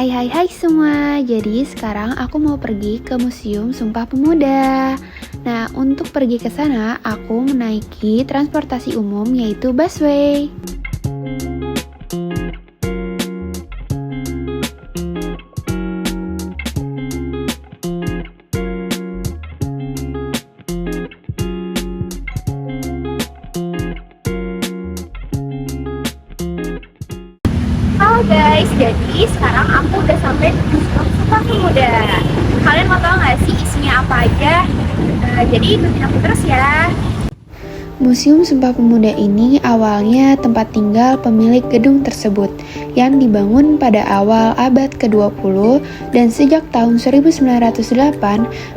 Hai semua, jadi sekarang aku mau pergi ke Museum Sumpah Pemuda. Nah, untuk pergi ke sana, aku menaiki transportasi umum yaitu busway. Halo guys, jadi sekarang aku udah sampai di Museum Sumpah Pemuda. Kalian mau tahu nggak sih isinya apa aja? Jadi ikutin aku terus ya. Museum Sumpah Pemuda ini awalnya tempat tinggal pemilik gedung tersebut yang dibangun pada awal abad ke-20 dan sejak tahun 1908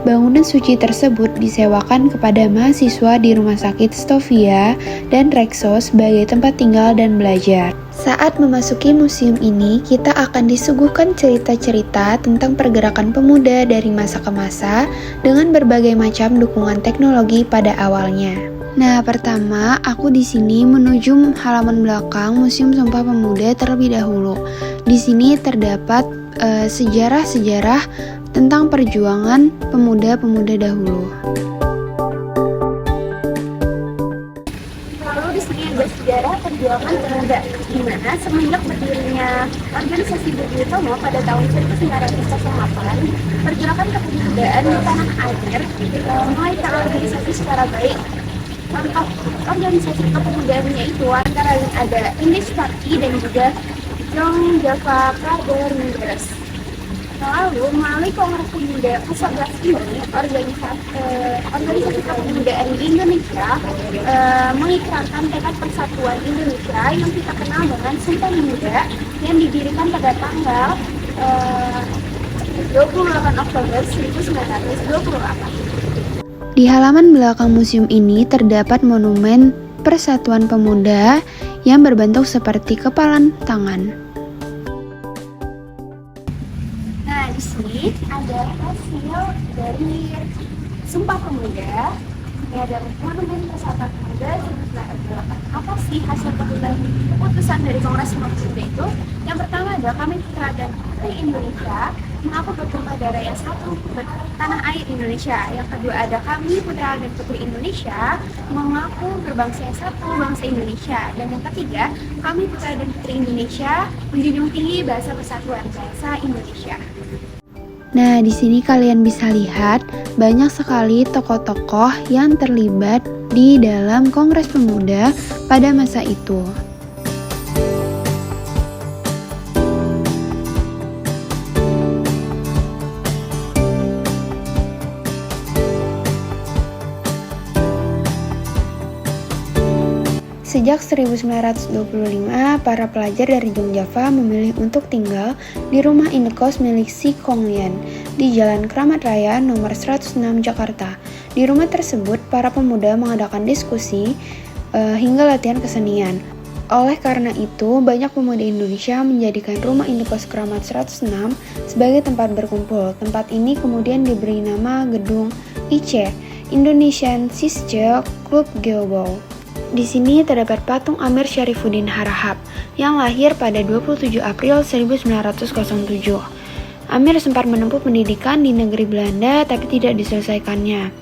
bangunan suci tersebut disewakan kepada mahasiswa di Rumah Sakit Stovia dan Rekso sebagai tempat tinggal dan belajar. Saat memasuki museum ini, kita akan disuguhkan cerita-cerita tentang pergerakan pemuda dari masa ke masa dengan berbagai macam dukungan teknologi pada awalnya. Nah, pertama aku di sini menuju halaman belakang Museum Sumpah Pemuda terlebih dahulu. Di sini terdapat sejarah-sejarah tentang perjuangan pemuda-pemuda dahulu. Lalu di sini ada sejarah perjuangan pemuda, di mana semenjak berdirinya organisasi Budi Utomo pada tahun 1908, pergerakan kepemudaan di tanah air mulai terorganisasi secara baik. Contoh organisasi kepemudaan itu antara lain ada Indies Party dan juga Young Java Brothers. Lalu melalui Kongres Pemuda ke-11 ini, organisasi kepemudaan di Indonesia mengikrarkan tekad persatuan Indonesia yang kita kenal dengan Sumpah Pemuda yang didirikan pada tanggal 28 Oktober 1928. Di halaman belakang museum ini terdapat monumen Persatuan Pemuda yang berbentuk seperti kepalan tangan. Nah, di sini ada hasil dari Sumpah Pemuda. Ini ada monumen Persatuan Pemuda 1928. Apa sih hasil keputusan dari Kongres Sumpah Pemuda itu? Yang pertama adalah kami putra dan putri Indonesia mengaku bertumpah darah yang satu tanah air Indonesia. Yang kedua ada kami putra dan putri Indonesia mengaku berbangsa yang satu, bangsa Indonesia. Dan yang ketiga, kami putra dan putri Indonesia menjunjung tinggi bahasa persatuan bangsa Indonesia. Nah, di sini kalian bisa lihat banyak sekali tokoh-tokoh yang terlibat di dalam Kongres Pemuda pada masa itu. Sejak 1925, para pelajar dari Yogyakarta memilih untuk tinggal di rumah indekos milik Si Kong Lian di Jalan Kramat Raya nomor 106 Jakarta. Di rumah tersebut, para pemuda mengadakan diskusi hingga latihan kesenian. Oleh karena itu, banyak pemuda Indonesia menjadikan rumah indekos Kramat 106 sebagai tempat berkumpul. Tempat ini kemudian diberi nama Gedung IC, Indonesian Sische Club Geobau. Di sini terdapat patung Amir Syarifuddin Harahap yang lahir pada 27 April 1907. Amir sempat menempuh pendidikan di negeri Belanda tapi tidak diselesaikannya.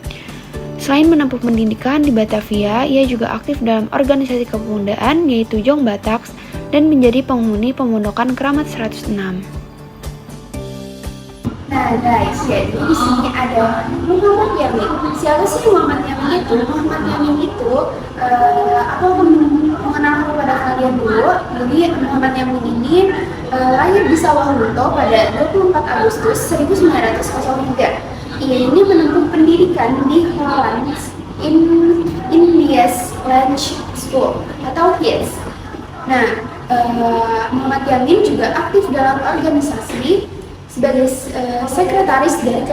Selain menempuh pendidikan di Batavia, ia juga aktif dalam organisasi kepemudaan yaitu Jong Bataks dan menjadi penghuni pemondokan Kramat 106. Nah guys, jadi di sini ada Muhammad Yamin. Siapa sih Muhammad Yamin itu? Muhammad Yamin itu aku mengenalkan kepada kalian dulu. Jadi Muhammad Yamin ini lahir di Sawalunto pada 24 Agustus 1903. Ia ini menempuh pendidikan di Holland India's Lange School atau HIS. Nah, Muhammad Yamin juga aktif dalam organisasi sebagai sekretaris dari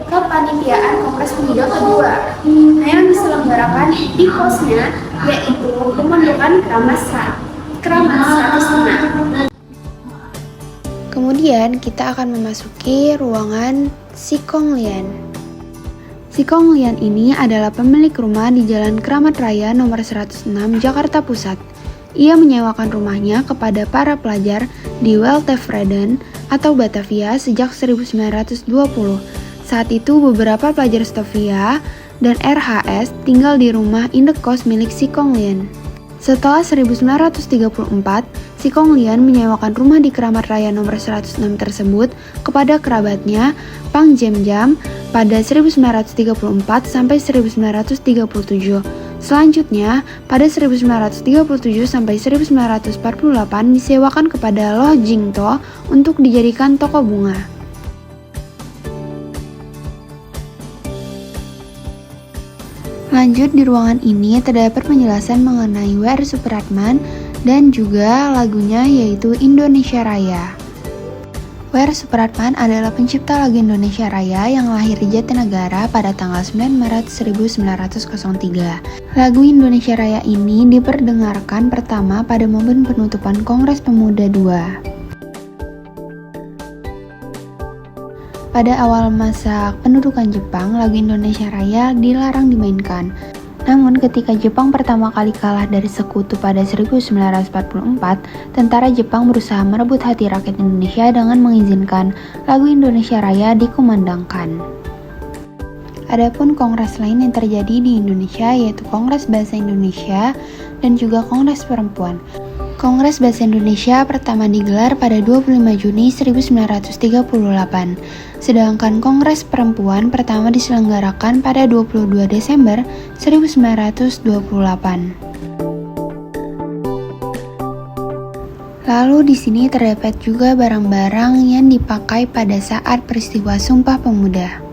kepanitiaan Kongres Pemuda kedua yang diselenggarakan di kosnya yaitu pemondokan Kramat 105. Kemudian kita akan memasuki ruangan Si Kong Lian. Si Kong Lian ini adalah pemilik rumah di Jalan Kramat Raya nomor 106 Jakarta Pusat. Ia menyewakan rumahnya kepada para pelajar di Weltevreden atau Batavia sejak 1920. Saat itu beberapa pelajar Stovia dan RHS tinggal di rumah indekos milik Si Kong Lian. Setelah 1934, Si Kong Lian menyewakan rumah di Keramat Raya nomor 106 tersebut kepada kerabatnya Pang Jem Jam pada 1934 sampai 1937. Selanjutnya, pada 1937 sampai 1948 disewakan kepada Loh Jingto untuk dijadikan toko bunga. Lanjut, di ruangan ini terdapat penjelasan mengenai W.R. Supratman dan juga lagunya yaitu Indonesia Raya. W.R. Supratman adalah pencipta lagu Indonesia Raya yang lahir di Jatinegara pada tanggal 9 Maret 1903. Lagu Indonesia Raya ini diperdengarkan pertama pada momen penutupan Kongres Pemuda II. Pada awal masa pendudukan Jepang, lagu Indonesia Raya dilarang dimainkan. Namun ketika Jepang pertama kali kalah dari sekutu pada 1944, tentara Jepang berusaha merebut hati rakyat Indonesia dengan mengizinkan lagu Indonesia Raya dikumandangkan. Adapun kongres lain yang terjadi di Indonesia yaitu Kongres Bahasa Indonesia dan juga Kongres Perempuan. Kongres Bahasa Indonesia pertama digelar pada 25 Juni 1938, sedangkan Kongres Perempuan pertama diselenggarakan pada 22 Desember 1928. Lalu di sini terdapat juga barang-barang yang dipakai pada saat peristiwa Sumpah Pemuda.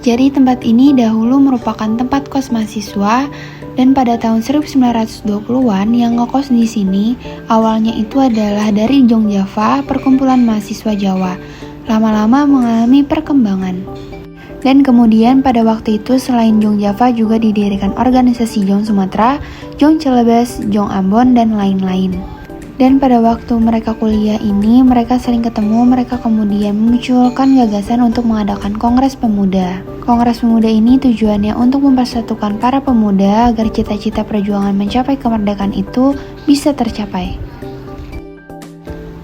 Jadi tempat ini dahulu merupakan tempat kos mahasiswa dan pada tahun 1920-an yang ngekos di sini awalnya itu adalah dari Jong Java, perkumpulan mahasiswa Jawa. Lama-lama mengalami perkembangan. Dan kemudian pada waktu itu selain Jong Java juga didirikan organisasi Jong Sumatera, Jong Celebes, Jong Ambon, dan lain-lain. Dan pada waktu mereka kuliah ini, mereka sering ketemu, mereka kemudian memunculkan gagasan untuk mengadakan Kongres Pemuda. Kongres Pemuda ini tujuannya untuk mempersatukan para pemuda agar cita-cita perjuangan mencapai kemerdekaan itu bisa tercapai.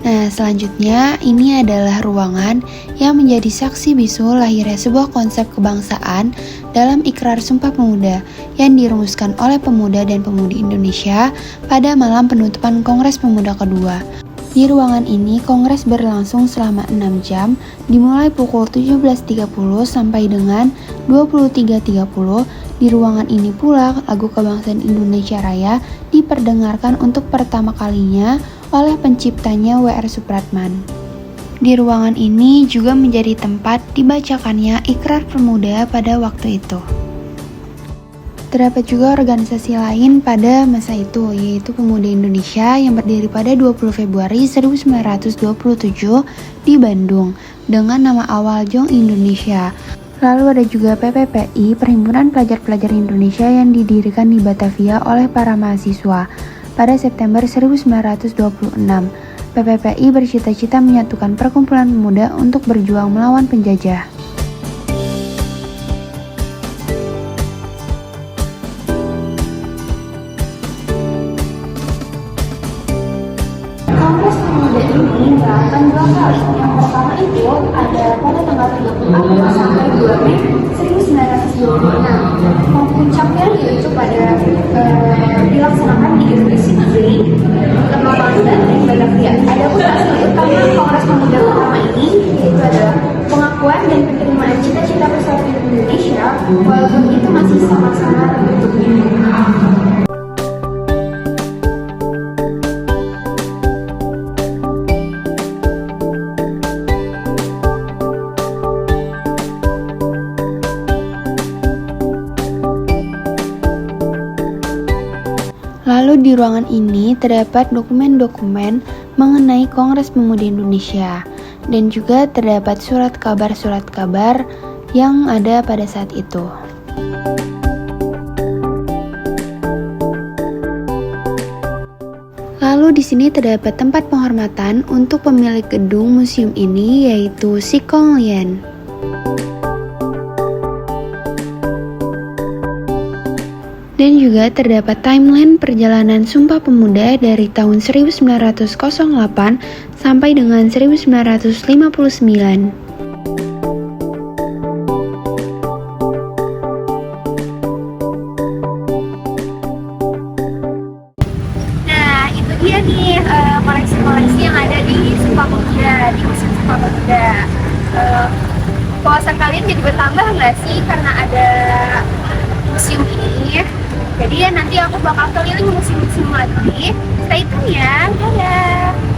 Nah, selanjutnya ini adalah ruangan yang menjadi saksi bisu lahirnya sebuah konsep kebangsaan dalam Ikrar Sumpah Pemuda yang dirumuskan oleh pemuda dan pemudi Indonesia pada malam penutupan Kongres Pemuda kedua. Di ruangan ini, kongres berlangsung selama 6 jam, dimulai pukul 17.30 sampai dengan 23.30. Di ruangan ini pula, lagu kebangsaan Indonesia Raya diperdengarkan untuk pertama kalinya oleh penciptanya W.R. Supratman. Di ruangan ini juga menjadi tempat dibacakannya Ikrar Pemuda pada waktu itu. Terdapat juga organisasi lain pada masa itu, yaitu Pemuda Indonesia yang berdiri pada 20 Februari 1927 di Bandung dengan nama awal Jong Indonesia. Lalu ada juga PPPI, Perhimpunan Pelajar-Pelajar Indonesia yang didirikan di Batavia oleh para mahasiswa pada September 1926. PPPI bercita-cita menyatukan perkumpulan pemuda untuk berjuang melawan penjajah. Kongres Pemuda ini dilakukan 2 kali. Yang pertama itu ada pada tanggal 30 sampai 2 Mei 1926. Puncaknya yaitu pada dilaksanakan di University Kemampuan dan Batavia. Ada pun hasil utama Kongres Pemuda pertama ini yaitu adalah pengakuan dan penerimaan cita-cita persatuan Indonesia walaupun itu masih sangat-sangat bentuknya. Lalu di ruangan ini terdapat dokumen-dokumen mengenai Kongres Pemuda Indonesia dan juga terdapat surat kabar yang ada pada saat itu. Lalu di di sini terdapat tempat penghormatan untuk pemilik gedung museum ini, yaitu Si Kong Lian. Dan juga terdapat timeline perjalanan Sumpah Pemuda dari tahun 1908 sampai dengan 1959. Nah, itu dia nih koleksi-koleksi yang ada di Sumpah Pemuda, di Museum Sumpah Pemuda. Wawasan kalian jadi bertambah nggak sih karena ada museum ini? Jadi ya nanti aku bakal keliling museum-museum lagi. Stay tune ya, dadah!